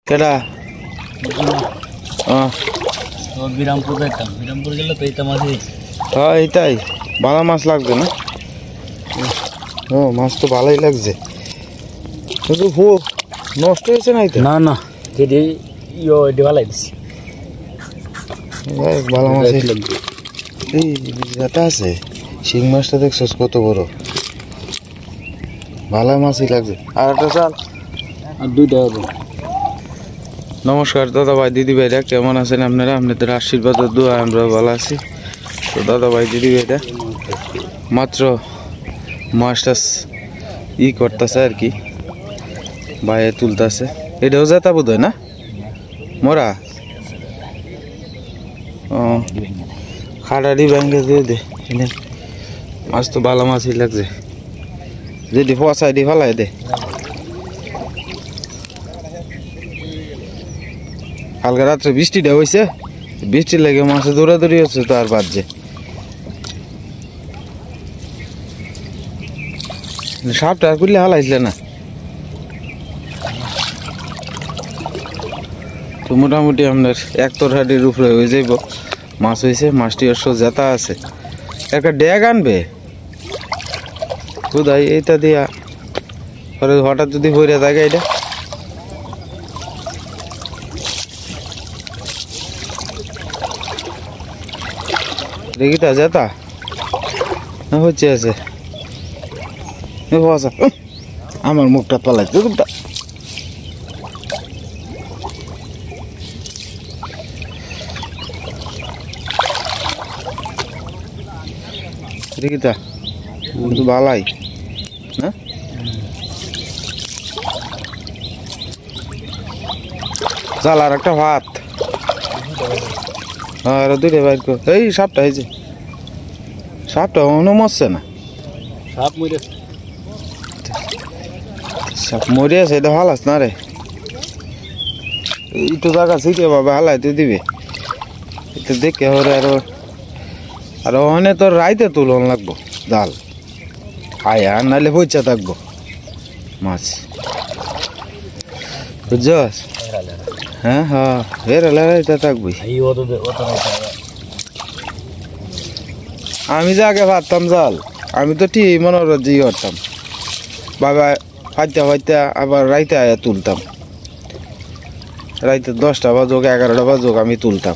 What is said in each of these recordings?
কেডা বিরামপুর যাইতাম, বিরামপুর গেলে তো এইটা মাঝে। হ্যাঁ এইটাই ভালো মাছ লাগবে না? ও মাছ তো ভালোই লাগছে, কিন্তু নষ্ট হয়েছে না? না না, যেটি এটি ভালো দিচ্ছি, ভালো মাছ লাগবে। এই যেটা আছে শিং মাছটা দেখছস কত বড়, ভালো মাছই লাগছে। আর একটা চাল আর দুইটা হবে। নমস্কার দাদা ভাই দিদি ভাইরা, কেমন আছেন আপনারা? আপনাদের আশীর্বাদ ও দোয়া আমরা ভালো আছি। তো দাদা ভাই দিদি ভাইরা মাত্র মাছটা করতেছে আর কি, বাইরে তুলতেছে। এটাও যেতা বোধ হয় না মোরা? ও খাটারি ব্যাঙ্গে দিয়ে দে, মাছ তো ভালো মাছই লাগছে। যদি ফসাই দি ফেলাই দে। কালকে রাত্রে বৃষ্টিটা হয়েছে, বৃষ্টির লেগে মাছে দৌড়াদৌড়ি হচ্ছে, তো আর বাজছে সাপটা আর করলে হালাইছিল না। তো মোটামুটি আপনার এক তরহাটির উপরে হয়ে যাইব মাছ হয়েছে। মাছটি অবশ্য জেতা আছে, একটা ড্যাগ আনবে কোথায় এইটা দিয়া, পরে হঠাৎ যদি হইয়া থাকে এটা দেখি তা জেতা না হচ্ছে আছে। আমার মুখটা পালাইছে রিকিতা, কিন্তু ভালাই না? চাল আর একটা ভাত, আর দুইটা বাইর কর। এই সাপটা হয়েছে, সাপটা অন্য মরছে না? সাপ মরে, সাপ মরে আছে, এটা হালাস না রে। এই তো জায়গা শিখে বাবা হালাই তুই দিবে, এটা দেখে হরে আর ওখানে তোর রাইতে তুলন লাগবো জাল আয়া, নাহলে পয়সা থাকবো মাছ, বুঝছস? হ্যাঁ হ্যাঁ বেরোলে রাইতে থাকবি। আমি যে আগে ভাবতাম জাল, আমি তো ঠিক মনোরঞ্জি করতাম বাবা, ফাইতে ফাইতে আবার রাইতে আয়া তুলতাম। রাইতে 10টা বাজুক 11টা বাজুক আমি তুলতাম।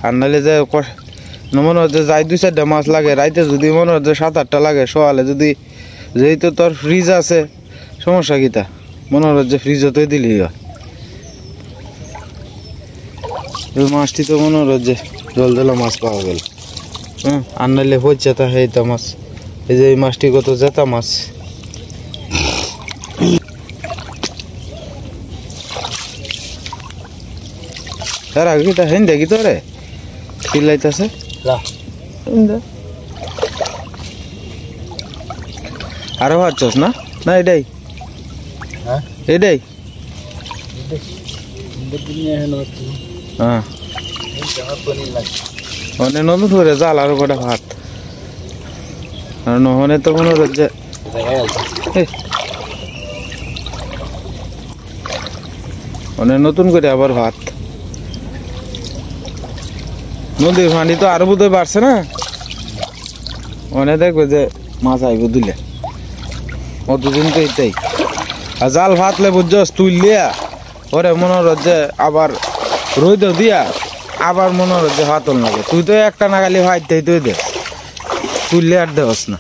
আর নাহলে যে মনে হচ্ছে যাই 2-4টা মাছ লাগে রাইতে, যদি মনে হচ্ছে 7-8টা লাগে সকালে, যদি যেহেতু তোর ফ্রিজ আছে সমস্যা কিতা, মনে হচ্ছে ফ্রিজতে দিলি হয়। মাছটি তো মনে হচ্ছে জল জলা মাছ পাওয়া গেল। হ্যাঁ, আর নাহলে হচ্ছে তা এইটা মাছ, এই যে এই মাছটি কত জেতা মাছ। তার আগে কিতা হেন দেখি তো রে চিল্লাইতেছে আরো ভাবছস না? না এটাই এটাই হ্যাঁ, মানে নতুন করে জাল আরো কটা ভাত, আর নহনে তো মনে হচ্ছে মানে নতুন করে আবার ভাত। নদীর পানি তো আরো বোধহয় বাড়ছে না, মনে দেখবে যে মাছ আইব দিলে অতদিন তো এইটাই। আর জাল ভাতলে বুঝছস তুললিয়া ওরে মনে হচ্ছে আবার রইদ দিয়া আবার মনে হচ্ছে ভাতল লাগে। তুই তো একটা নাগালি ভাইতে তুই দে, তুললে আর দেওয়াস না।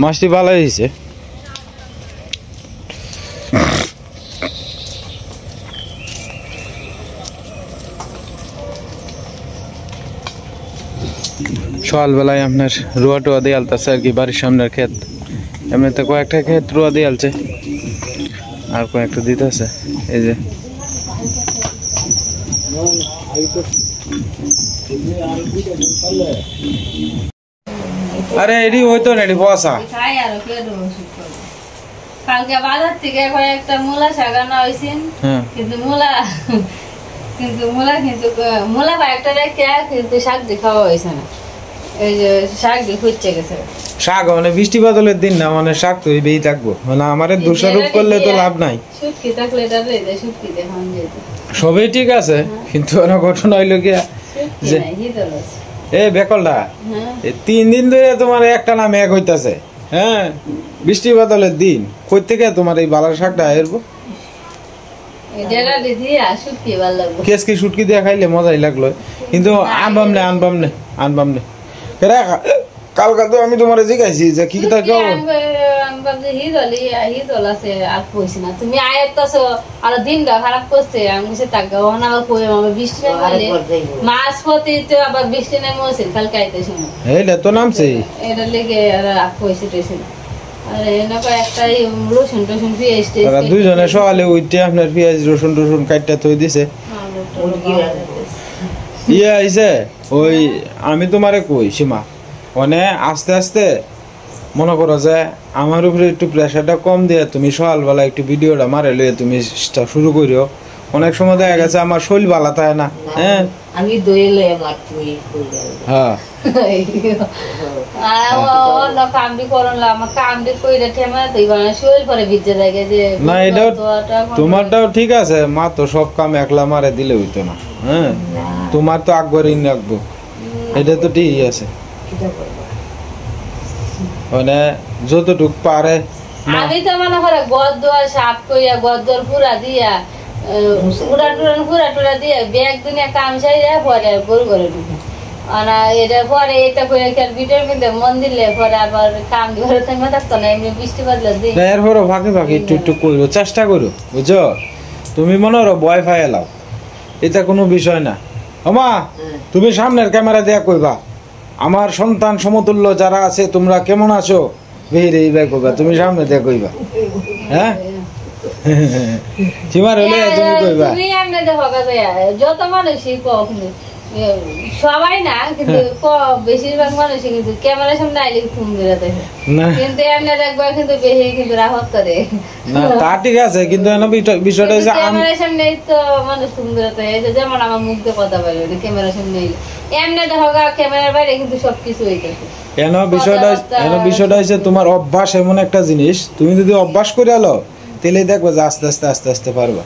মাছটি ভালো হয়েছে। সকালবেলায় আপনার রোয়া টোয়া দিয়ে আলতেছে আর কি, বাড়ির সামনের ক্ষেত। এমনিতে কয়েকটা ক্ষেত রোয়া দিয়ে আলছে, আর কয়েকটা দিতে আছে। এই যে আরে এডি হইতো না, এডি বসা কালকে বাজার থেকে একটা মূলা শাক আনা হয়েছে, কিন্তু মূলা কিন্তু মূলা কিন্তু মূলা কয়েকটা রেখে কিন্তু শাক দিয়ে খাওয়া হয়েছে না। এই যে শাক দিয়ে খুঁজছে গেছে শাক মানে বৃষ্টি বাদলের দিন না মানে শাক তো হইবেই থাকবো মানে আমাদের দোষারোপ করলে তো লাভ নাই শুটকি থাকলে এটা রে শুটকি দেখান যেত সবই ঠিক আছে কিন্তু অনেক ঘটনা হইলো কি যে এ বেকলটা এই 3 দিন ধরে তোমার একটা না মেঘ হইতাছে হ্যাঁ বৃষ্টি বাদলের দিন কই থেকে তোমার এই বালার শাকটা আইরবো এটা দিদি শুটকি ভালো লাগবে কেসকি শুটকি দিয়ে খাইলে মজাই লাগলো কিন্তু আনবাম নে কালকা তো আমি তোমার জিজ্ঞাসি যে কি তা কেউ তুমি আয়ত্তাছো আর দিনটা খারাপ করছে আমি বৃষ্টি মাছ পতি তো আবার বৃষ্টি নেমে হয়েছে কালকে আইতে সময় এইটা তো নামছে এটা লেগে কইছে টেছিল আর এনেকা একটা রসুন টসুন পেঁয়াজ আর দুইজনে সকালে উঠে আপনার পেঁয়াজ রসুন টসুন কাটটা থই দিছে ইয়ে আইছে ওই আমি তোমারে কই সীমা মানে আস্তে আস্তে মনে করো যে আমার উপরে একটু প্রেশারটা কম দিয়ে তুমি সকালবেলা একটু ভিডিওটা মারে লইয়ে তুমি শুরু করিও অনেক সময় দেখা গেছে আমার শরীর ভালো থাকে না হ্যাঁ আমি দই লয়ে মারতুই হ্যাঁ না এটাও তোমারটাও ঠিক আছে মা তো সব কাম একলা মারে দিলে হইতো না হ্যাঁ তোমার তো আকবরই রাখবো এটা তো ঠিকই আছে মানে যতটুক পারে আমি তো মনে করে গদ্দর সাপ কইয়া গদ্দর পুরা দিয়া পুরা টুরা দিয়ে ব্যাগ দুনিয়া কাম সাইরা পরে গরু করে ঢুকে এটা পরে এটা করে ভিডিওর মধ্যে মন দিলে পরে আবার কাম ঘরে থেমে থাকতো না এমনি বৃষ্টি বাদলে দিই এরপরে ফাঁকে ফাঁকে একটু একটু করো চেষ্টা করো বুঝছো তুমি মনে করো ভয় ফাই এলাও এটা কোনো বিষয় না আমা তুমি সামনের ক্যামেরা দিয়া কইবা আমার সন্তান সমতুল্য যারা আছে তোমরা কেমন আছো বেরে এইবার কইবা তুমি সামনে দিয়া কইবা হ্যাঁ সীমার হলে তুমি কইবা তুমি এমনি দেখো যত মানুষই কখনো সবাই না কিন্তু বেশিরভাগ মানুষই কিন্তু ক্যামেরার সামনে আইলে থুমদিরা দেখে কিন্তু এমনি দেখবা কিন্তু বেশি কিন্তু রাহত করে না তা ঠিক আছে কিন্তু বিষয়টা হচ্ছে ক্যামেরার সামনে তো মানুষ থুমদিরা দেখে যেমন আমার মুখ দিয়ে কথা বলে ক্যামেরার সামনে এমনি দেখো ক্যামেরার বাইরে কিন্তু সবকিছু হইতেছে বিষয়টা হচ্ছে তোমার অভ্যাস এমন একটা জিনিস তুমি যদি অভ্যাস করে আলো তাহলে দেখবে যে আস্তে আস্তে আস্তে আস্তে পারবা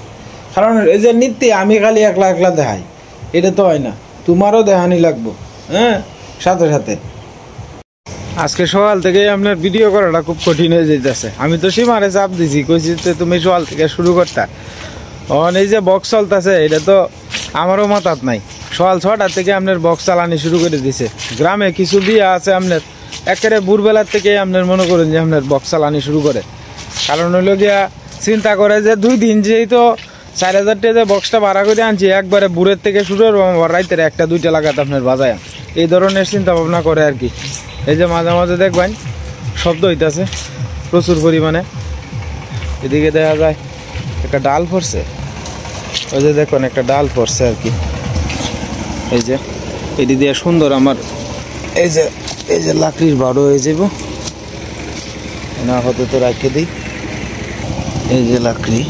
কারণ এই যে নিত্যি আমি খালি একলা একলা দেখাই এটা তো হয় না তোমারও দেখানি লাগবো হ্যাঁ সাথে সাথে আজকে সকাল থেকে আপনার ভিডিও করাটা খুব কঠিন হয়ে যেতেছে আমি তো সীমারে চাপ দিছি কইছি তুমি সকাল থেকে শুরু করতা এই যে বক্স চলতেছে এটা তো আমারও মাথাত নাই সকাল 6টা থেকে আপনার বক্স চালানি শুরু করে দিছে গ্রামে কিছু বিয়ে আছে আপনার একেবারে ভোরবেলার থেকে আপনার মনে করেন যে আপনার বক্স চালানি শুরু করে কারণ হইল গিয়া চিন্তা করে যে 2 দিন যেহেতু 4000 টাকা বক্সটা ভাড়া করে আনছি একবারে বুড়ের থেকে শুরু করবো রাইতের 1টা 2টা লাগাতে আপনার বাজায় এই ধরনের চিন্তা ভাবনা করে আর কি এই যে মাঝে মাঝে দেখবেন শব্দ হইতেছে প্রচুর পরিমাণে এদিকে দেখা যায় একটা ডাল পড়ছে ওই যে দেখুন একটা ডাল পড়ছে আর কি এই যে এটি দিয়ে সুন্দর আমার এই যে লাকড়ির বাড়ো হয়ে যাব না হতে তো রাখে দিই এই যে লাকড়ি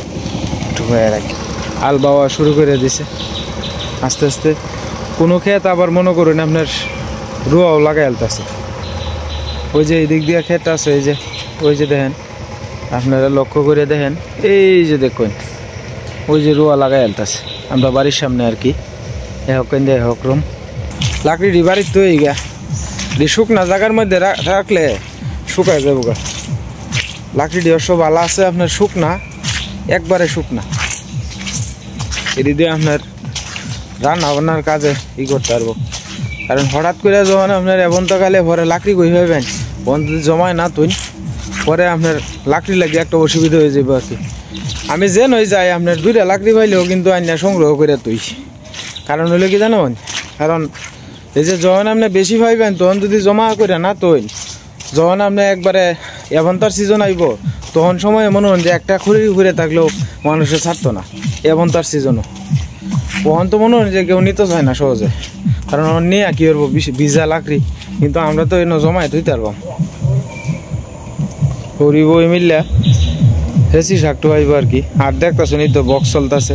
ঢুকায় রাখি আল বাওয়া শুরু করে দিছে আস্তে আস্তে কোনো ক্ষেত আবার মনে করুন আপনার রুয়াও লাগাই আলতেছে ওই যে এই দিক দিয়ে ক্ষেত আছে ওই যে দেখেন আপনারা লক্ষ্য করে দেখেন এই যে দেখুন ওই যে রুয়া লাগাই আলতেছে আমরা বাড়ির সামনে আর কি হকরম লাকড়ি বাড়ির তো এই গা শুকনা জায়গার মধ্যে রাখলে শুকায় যাবো গা লাকড়ি সব ভালো আছে আপনার শুকনা একবারে শুকনা এটি দিয়ে আপনার রান্না বান্নার কাজে করতে পারবো কারণ হঠাৎ করে যখন আপনার এবন্তকালে পরে লাকড়ি কই হইবেন বন্ধ জমায় না তুই পরে আপনার লাকড়ি লাগিয়ে একটা অসুবিধা হয়ে যাবে আর কি আমি যেন হয়ে যাই আপনার 2টা লাকড়ি পাইলেও কিন্তু আইনা সংগ্রহ করে তুই কারণ হইলো কি জানো কারণ এই যে যখন আপনি বেশি পাইবেন তখন যদি জমা করে না তুই যখন আপনি একবারে এবন্তার সিজন আইব তখন সময় মনে হন যে একটা খুঁড়ি ঘুরে থাকলেও মানুষের ছাড়তো না এবন্তার সিজনও তখন তো মনে হন যে কেউ নিতে চায় না সহজে কারণ নিয়ে কি করবো ভিজা লাকড়ি কিন্তু আমরা তো এনে জমায় তুই পারবাম করিব মিললে হেসি শাকটু আইব আর কি আর দেখতেছো তো বক্স চলতেছে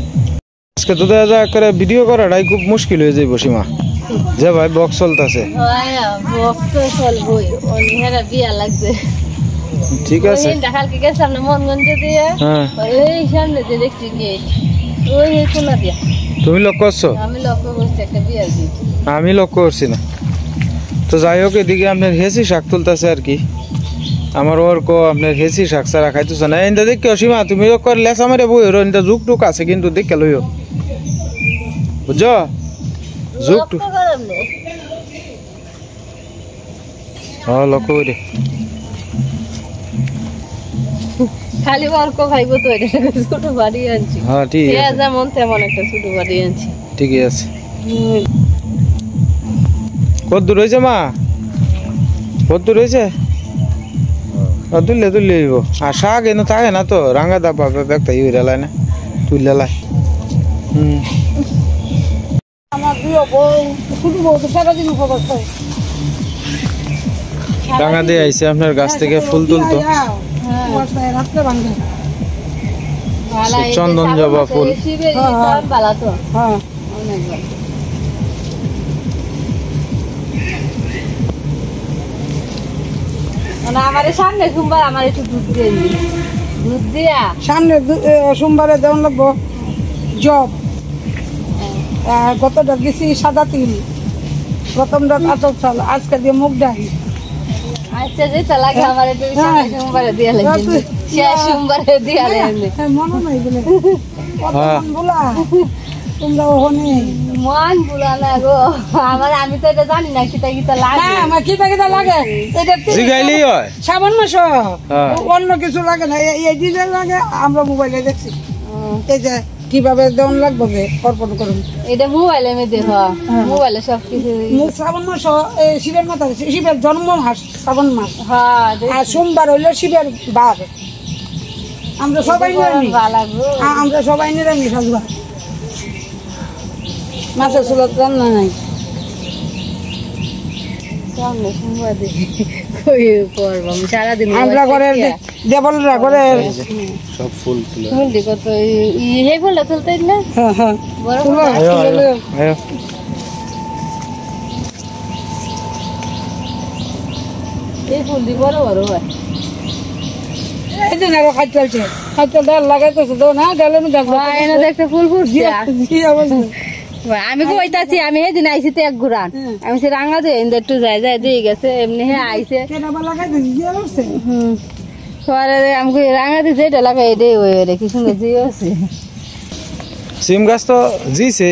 আজকে তো দেখা যায় করে ভিডিও করাটাই খুব মুশকিল হয়ে যাইব সীমা যে ভাই বক্স চলতেছে ভক্ত চলবই অনেকেরা বিয়া লাগছে ঠিক আছে কালকে গেছিলাম না মনগঞ্জে দিয়ে হ্যাঁ এই সামনে যে দেখছি গেট ওই কোনা দিয়া তুমি লক্ষ্য করছো আমি লক্ষ্য করছি একটা বিয়ার গেট আমি লক্ষ্য করছি না তো যাই হোক এদিকে আপনার হেসি শাক তুলতেছে আর কি আমার ওর কো আপনার হেসি শাক ছাড়া খাইতেছে না এটা দেখে অসীমা তুমি লেসা মারে বই এটা যুগ টুক আছে কিন্তু দেখে লইও বুঝছো যুগ টুক হ্যাঁ লক্ষ্য করি খালি অর্ক ভাইবো তো এটা ছোট বাড়ি আনছি হ্যাঁ ঠিক আছে যেমন তেমন একটা ছোট বাড়ি আনছি ঠিকই আছে কত দূর হয়েছে মা কত দূর হয়েছে তুললে তুললে হইব আর শাক এনে থাকে না তো রাঙা দা পাবে ব্যাগটা ইয়ে লাই না তুললে লাই রাঙা দিয়ে আইসে আপনার গাছ থেকে ফুল তুলতো চন্দন জবা ফুল আমার সামনে সোমবার আমার একটু দুধ দিয়ে দুধ দিয়া সামনে সোমবারে দেওয়ান লাগবো জব গতটা দিছি সাদা তিল প্রথমটা আতপ চাল আজকে দিয়ে মুগ ডাল আচ্ছা যেটা লাগে আমার একটু সোমবারে দিয়া লাগবে শেষ সোমবারে দিয়া লাগবে মনে নাই বলে বলা তোমরা ওখানে মন বুলা না গো আমার আমি তো এটা জানি না কিতা কিতা লাগে হ্যাঁ আমার কিতা কিতা লাগে এটা জিগাইলেই হয় সাবান মাস অন্য কিছু লাগে না এই ডিজাইন লাগে আমরা মোবাইলে দেখছি এই যে কিভাবে দেওয়ান লাগবে অর্পণ করুন এটা মোবাইলে আমি দেখ মোবাইলে সব কিছু শ্রাবণ মাস শিবের মাথা শিবের জন্ম মাস শ্রাবণ মাস হ্যাঁ আর সোমবার হইলো শিবের বার আমরা সবাই নিরামিষ আমরা সবাই নিরামিষ আসবা মাছের চুলত রান্না নাই সারাদিন আমরা করে দেবলরা করে সব ফুল তুলে ফুলটি কত এই ফুলটা তুলতে না হ্যাঁ হ্যাঁ এই ফুলটি বড় বড় হয় এই দিন আরো খাই চলছে খাইতে ডাল লাগাইতেছে তো না ডালের মধ্যে একটা ফুল ফুটছে কি অবস্থা আমি কইতাছি আমি সেদিন আইছি তো এক ঘুরান আমি সে রাঙা দিয়ে একটু যাই যাই দিয়ে গেছে এমনি হ্যাঁ আইসে পরে আমি রাঙা দিয়েছে এটা লাগাই এটাই ওই রে কি সুন্দর দিয়ে আছে সিম গাছ তো জিছে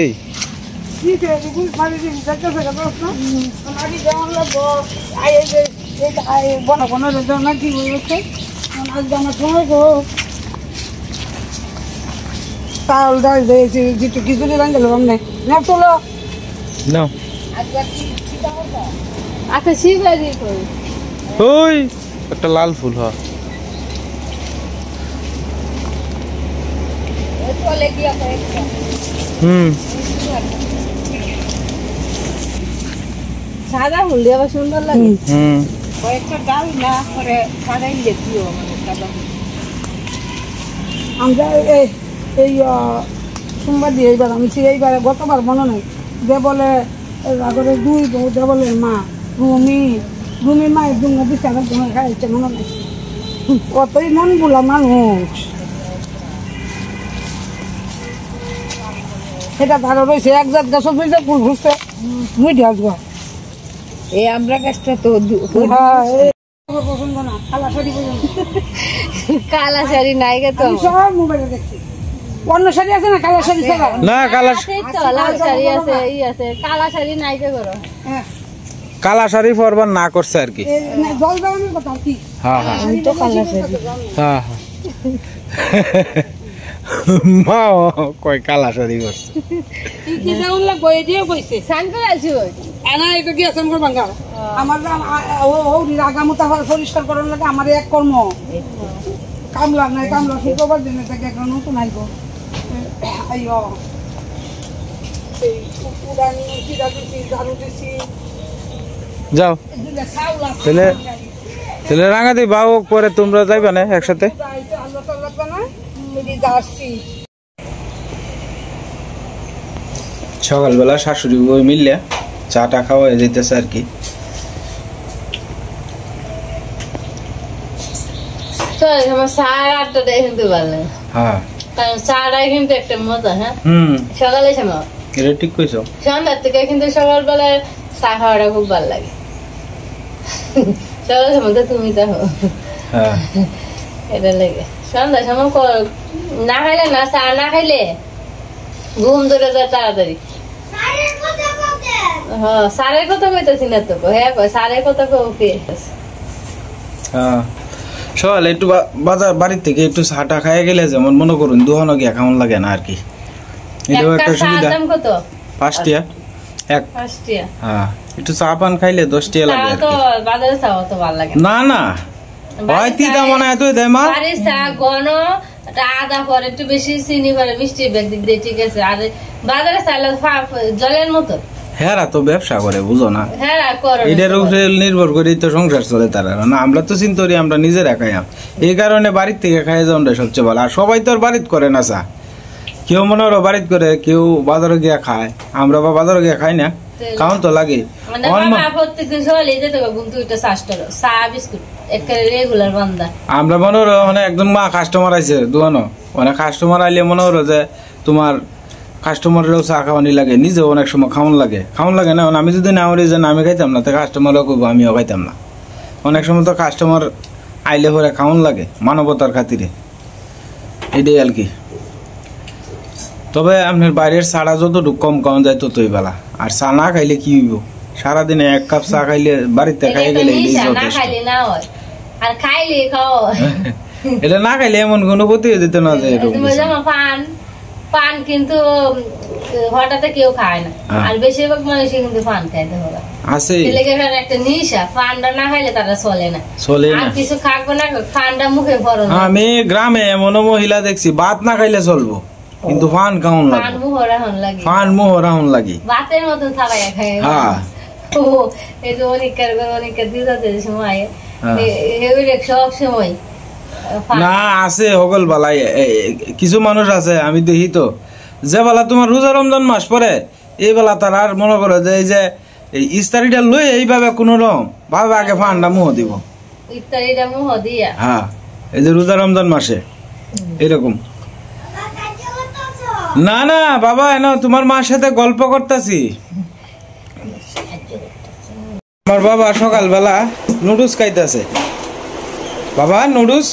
চাউল ডাল দিয়েছি যেটু খিচুড়ি রাঙ্গেল আমনে না তোলো নাও আচ্ছা শিবাজি কই ওই একটা লাল ফুল হ সাদা ফুল দিয়ে আবার সুন্দর লাগে কয়েকটা ডাল না করে সাদাই দিও আমরা এই সোমবার দিয়ে এইবার আমি এইবার গতবার মনে নাই দেবলে আগরে দুই বউ দেবলের মা রুমি মায়ের দুঙ্গ বিচারের দুঙ্গ খাইছে মনে নাই কতই মন বুলা মানুষ সেটা ভালো রয়েছে এক জাত গাছ দুইটা ফুল ঘুরছে মুইটি আসবো এই আমরা গাছটা তো পছন্দ না কালা শাড়ি পছন্দ কালা শাড়ি নাই গে তো সব মোবাইলে দেখছি অন্য শাড়ি আছে না কালা শাড়ি ছাড়া না কালা লাল শাড়ি আছে এই আছে কালা শাড়ি নাই কে করো কালা শাড়ি পরবার না করছে আর কি জল দেওয়ানোর কথা কি হ্যাঁ হ্যাঁ আমি তো কালা শাড়ি হ্যাঁ মা কয় কালা শাড়ি করছে কি দেওয়ান লাগবো এটিও কইছে সান করে আছি ওই এনা এটা কি আছে মোর বাঙ্গা আমার ও রাগামতা পরিষ্কার করার লাগে আমার এক কর্ম কামলা নাই কামলা শুক্রবার দিনে থেকে একটা নতুন আইব আইও এই পুরানি চিরা দিছি ঝাড়ু দিছি যাও তাহলে তাহলে রাঙাদি বাবু পরে তোমরা যাইবা না একসাথে সকালবেলা শাশুড়ি বই মিললে চাটা খাওয়া হয়ে যেতেছে আর কি। চল আমার সাড়ে 8টাটা কিন্তু ভালো লাগে, হ্যাঁ কারণ চাটাই কিন্তু একটা মজা। হ্যাঁ হুম সকালে সময় এটা ঠিক কইছো। সন্ধ্যার থেকে কিন্তু সকালবেলায় চা খাওয়াটা খুব ভালো লাগে। সকালের সময় তো তুমি তো হ্যাঁ এটা লেগে সন্ধ্যার সময় না খাইলে না, চা না খাইলে ঘুম ধরে যায় তাড়াতাড়ি। হ্যাঁ সারের কথা কইতেছি না তো, হ্যাঁ সারের কথা কে হ্যাঁ সকালে একটু বাজার বাড়ির থেকে একটু চাটা খাইয়ে গেলে যেমন মনে করুন দোকানে গিয়ে কেমন লাগে না আর কি। এটাও একটা সুবিধা। দাম কত? 5 টাকা এক। 5 টাকা। হ্যাঁ একটু চা পান খাইলে 10 টাকা লাগে আর তো কি। বাজারে চা তো ভালো লাগে না না হয় তিতা মনে হয় তুই দেয় মা। বাড়ির চা ঘন, আদা পরে একটু বেশি চিনি পরে মিষ্টি ব্যাগ দিক দিয়ে ঠিক আছে। আর বাজারে চা জলের মতো। হ্যাঁ তো ব্যবসা করে বুঝো না, হ্যাঁ করো এটার উপরে নির্ভর করে তো সংসার চলে তারা না। আমরা তো চিন্তা করি আমরা নিজেরা খাইয়াম, এই কারণে বাড়ির থেকে খাই যাওয়াটা সবচেয়ে ভালো। আর সবাই তো আর বাড়িতে করে না চা, কেউ মনে হয় বাড়িতে করে, কেউ বাজারে গিয়ে খায়। আমরা বা বাজারে গিয়ে খাই না, কারণ তো লাগে। প্রত্যেকদিন সকালে যেতে হবে ঘুম থেকে চা বিস্কুট একেবারে রেগুলার বান্দা। আমরা মনে হলো মানে একজন মা কাস্টমার আইছে দোকানো, মানে কাস্টমার আইলে মনে হলো যে তোমার কাস্টমারেরও চা খাওয়ানি লাগে, নিজেও অনেক সময় খাওয়ান লাগে না। আমি যদি না বলি যে আমি খাইতাম না, তো কাস্টমারও করবো আমিও খাইতাম না। অনেক সময় তো কাস্টমার আইলে পরে খাওয়ান লাগে মানবতার খাতিরে, এটাই আর কি। তবে আপনার বাইরের চাটা যতটুকু কম খাওয়ান যায় ততই বেলা। আর চা না খাইলে কি হইব, সারাদিনে 1 কাপ চা খাইলে বাড়িতে খাইয়ে গেলে এটা না খাইলে এমন কোনো ক্ষতি হয়ে যেত না যে পান কিন্তু হঠাৎ কেউ খায় না, আর বেশিরভাগ মানুষই কিন্তু পান খাইতে হবে আছে। একটা নিশা, পানটা না খাইলে তারা চলে না, আর কিছু খাবো না, পানটা মুখে ভরো। আমি গ্রামে এমন মহিলা দেখছি ভাত না খাইলে চলবো, কিন্তু পান খাওন লাগে, পান মোহরাহন লাগে, ভাতের মতন থাকাই খায়। হ্যাঁ এই যে অনেকের দিদাদের সময় সব সময় না আছে সকল বালাই। কিছু মানুষ আছে আমি দেখি তো, যে বেলা তোমার রোজা রমজান মাস পরে এই বেলা তারা আর মনে করে যে এই যে ইস্তারিটা লই এইভাবে কোন রকম ভাবে আগে ফান্ডা মুহ দিব, ইস্তারিটা মুহ দিয়া। হ্যাঁ এই যে রোজা রমজান মাসে এরকম। না না বাবা এনো তোমার মার সাথে গল্প করতেছি। আমার বাবা সকালবেলা নুডলস খাইতেছে। বাবা নুডলস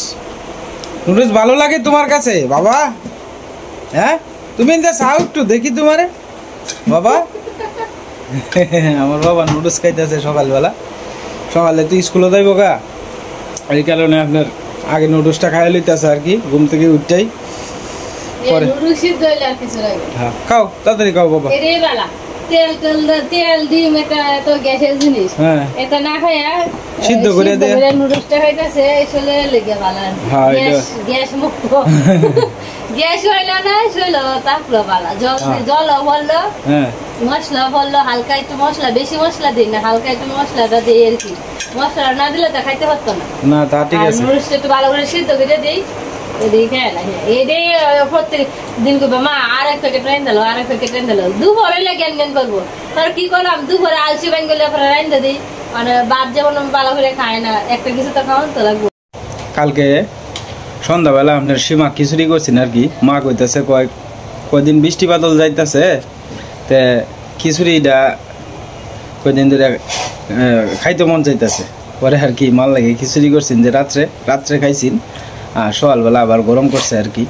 ভালো লাগে তোমার কাছে বাবা? হ্যাঁ তুমি চাও একটু দেখি তোমারে বাবা। আমার বাবা নুডলস খাইতেছে সকালবেলা। সকালে তো স্কুলে যাইব গা, এই কারণে আপনার আগে নুডলসটা খাই লইতেছে আর কি ঘুম থেকে উঠতেই। হ্যাঁ খাও তাড়াতাড়ি খাও বাবা। তেল ডিম এটা তো গ্যাসের জিনিস, এটা না খাইয়া সিদ্ধ করে দে নুডলসটা খাইতেছে আসলে লেগে ভালো। গ্যাস মুক্ত, গ্যাস হইল না হইল তারপরে ভালো। জল বললো, মশলা বললো, হালকা একটু মশলা, বেশি মশলা দিই না, হালকা একটু মশলাটা দিই আর কি। মশলা না দিলে তো খাইতে পারতো না। না তা ঠিক আছে, নুডলসটা একটু ভালো করে সিদ্ধ করে দিই, প্রত্যেক দিন করবো মা আর 1 প্যাকেট রাইন দিলো, আর 1 প্যাকেট রাইন দিলো। দুপুরে জ্ঞান জ্ঞান করবো, আর কি করলাম দুপুরে আলসি ব্যাং করলে রাইন দিই, মানে বাদ যেমন ভালো করে খায় না, একটা কিছু তো খাওয়ান তো লাগবো। কালকে সন্ধ্যাবেলা আপনার সীমা খিচুড়ি করছেন আর কি। মা কইতেছে কয়দিন বৃষ্টি বাদল যাইতেছে, তে খিচুড়িটা কয়দিন ধরে খাইতে মন চাইতেছে, পরে আর কি মাল লাগে খিচুড়ি করছেন যে রাত্রে খাইছেন, আর সকালবেলা আবার গরম করছে আর কি।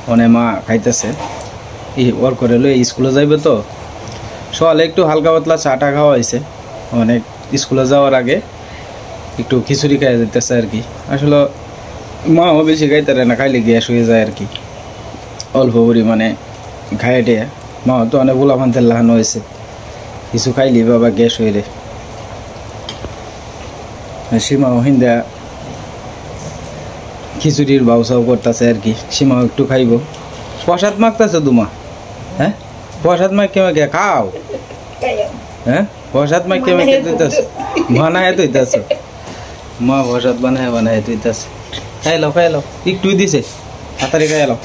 মানে মা খাইতেছে ওর করে লই স্কুলে যাইবে তো, সকালে একটু হালকা পাতলা চাটা খাওয়া হয়েছে, অনেক স্কুলে যাওয়ার আগে একটু খিচুড়ি খাইয়া যেতেছে আর কি। আসলে মাও বেশি খাইতে না, খাইলে গ্যাস হয়ে যায় আর কি, অল্প পরিমাণে খাইয়ে টেয়া। মা তো অনেক গোলা ফান্তের লাহানো হয়েছে, কিছু খাইলি বাবা গ্যাস হয়ে রে। সীমাও হিন্দা খিচুড়ির বাউসাও করতেছে আর কি, সীমাও একটু খাইব। প্রসাদ মাখতেছে দুমা, হ্যাঁ প্রসাদ মাইকে মাইকে খাও, হ্যাঁ প্রসাদ মাইকে মাইকে দিতেছ, বানায় তুইতেছ মা, প্রসাদ বানায় তুইতেছ। খাই লো একটু দিছে, তাড়াতাড়ি খাই লো।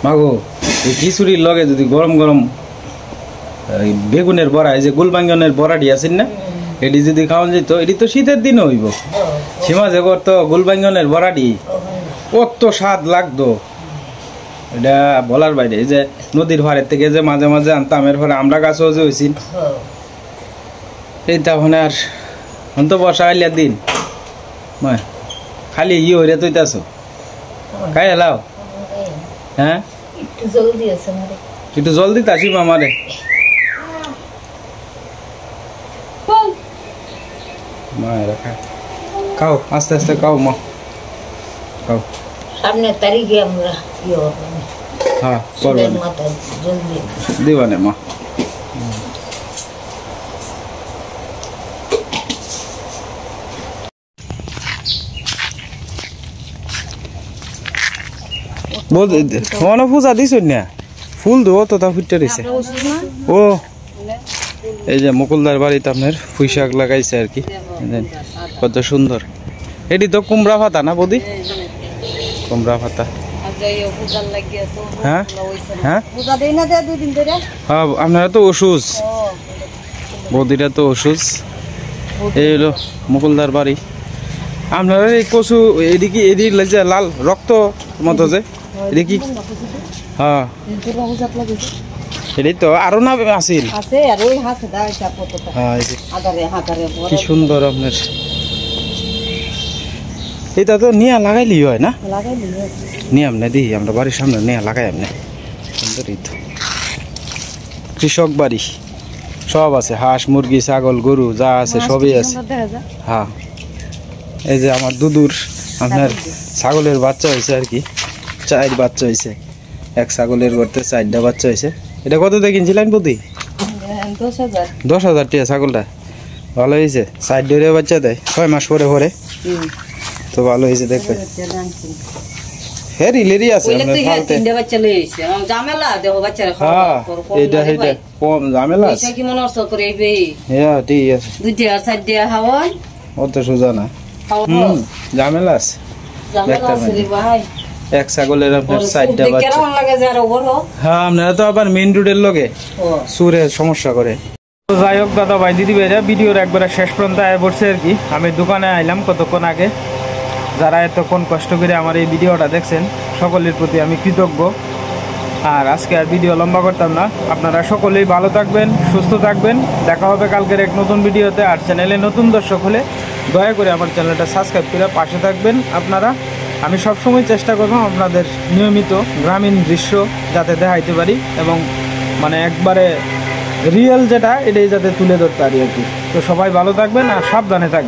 মাগো এই খিচুড়ির লগে যদি গরম গরম বেগুনের বড়া, এই যে গুলবাঙ্গনের বড়াটি আছেন না, এটি যদি খাওয়ান যেত, এটি তো শীতের দিনও হইব। সীমা যে করতো গুলবাঙ্গনের বড়াটি কত স্বাদ লাগতো, এটা বলার বাইরে। এই যে নদীর ভাড়ের থেকে যে মাঝে মাঝে আনতাম, এরপরে আমরা গাছও যে হয়েছি এই তখন আর তো বর্ষা আইলিয়ার দিন খালি হইরে তৈতাছ খাই এলাও। হ্যাঁ একটু জলদি আসিব আমারে। মায়েরা খাও আস্তে আস্তে খাও মা, খাও। সামনের তারিখে আমরা হ্যাঁ করবেন দিবানে মা। পূজা দিছ না ফুল দেবো তো তা ফুটতে দিছে। ও এই যে মুকুলদার বাড়িতে আপনার পুঁই শাক লাগাইছে আর কি, কত সুন্দর। এটি তো কুমড়া পাতা না বৌদি? কুমড়া পাতা। হ্যাঁ হ্যাঁ হ্যাঁ আপনারা তো ওষুধ, বৌদিরা তো ওষুধ। এই হলো মুকুলদার বাড়ি। আপনারা এই কচু এদিকে এদিক লাগছে লাল রক্ত মতো যে এদিকে, হ্যাঁ এটাই তো আরো না আছিল। কি সুন্দর আপনার, এটা তো নিয়া লাগাইলি হয় না? নিয়ে আমনে দিই আমরা বাড়ির সামনে নিয়ে লাগাই আমনে, সুন্দরই তো। কৃষক বাড়ি সব আছে, হাঁস মুরগি ছাগল গরু যা আছে সবই আছে। হ্যাঁ এই যে আমার দুদুর আপনার ছাগলের বাচ্চা হয়েছে আর কি, 4 বাচ্চা হয়েছে, এক ছাগলের করতে 4টা বাচ্চা হয়েছে। এটা কত দিয়ে কিনছিলেন প্রতি? 10,000 টাকা ছাগলটা। ভালো হয়েছে, 4 ডেরে বাচ্চা দেয় 6 মাস পরে পরে, তো ভালো হয়েছে দেখবে। হ্যাঁ রিলেরই আছে কম ঝামেলা আছে, হ্যাঁ ঠিক আছে অত সোজা না, ঝামেলা আছে। এক ছাগলের আপনার 4টা বাচ্চা। হ্যাঁ আপনারা তো আবার মেইন রোডের লগে সুরে সমস্যা করে। যাই হোক দাদা ভাই দিদি ভাইরা, ভিডিওর একবারে শেষ পর্যন্ত আয় পড়ছে আর কি। আমি দোকানে আইলাম কতক্ষণ আগে। যারা এতক্ষণ কষ্ট করে আমার এই ভিডিওটা দেখছেন সকলের প্রতি আমি কৃতজ্ঞ। আর আজকে আর ভিডিও লম্বা করতাম না, আপনারা সকলেই ভালো থাকবেন, সুস্থ থাকবেন। দেখা হবে কালকের এক নতুন ভিডিওতে। আর চ্যানেলে নতুন দর্শক হলে দয়া করে আমার চ্যানেলটা সাবস্ক্রাইব করে পাশে থাকবেন আপনারা। আমি সবসময় চেষ্টা করব আপনাদের নিয়মিত গ্রামীণ দৃশ্য যাতে দেখাইতে পারি, এবং মানে একবারে রিয়েল যেটা এটাই যাতে তুলে ধরতে পারি আর কি। তো সবাই ভালো থাকবেন আর সাবধানে থাকবেন।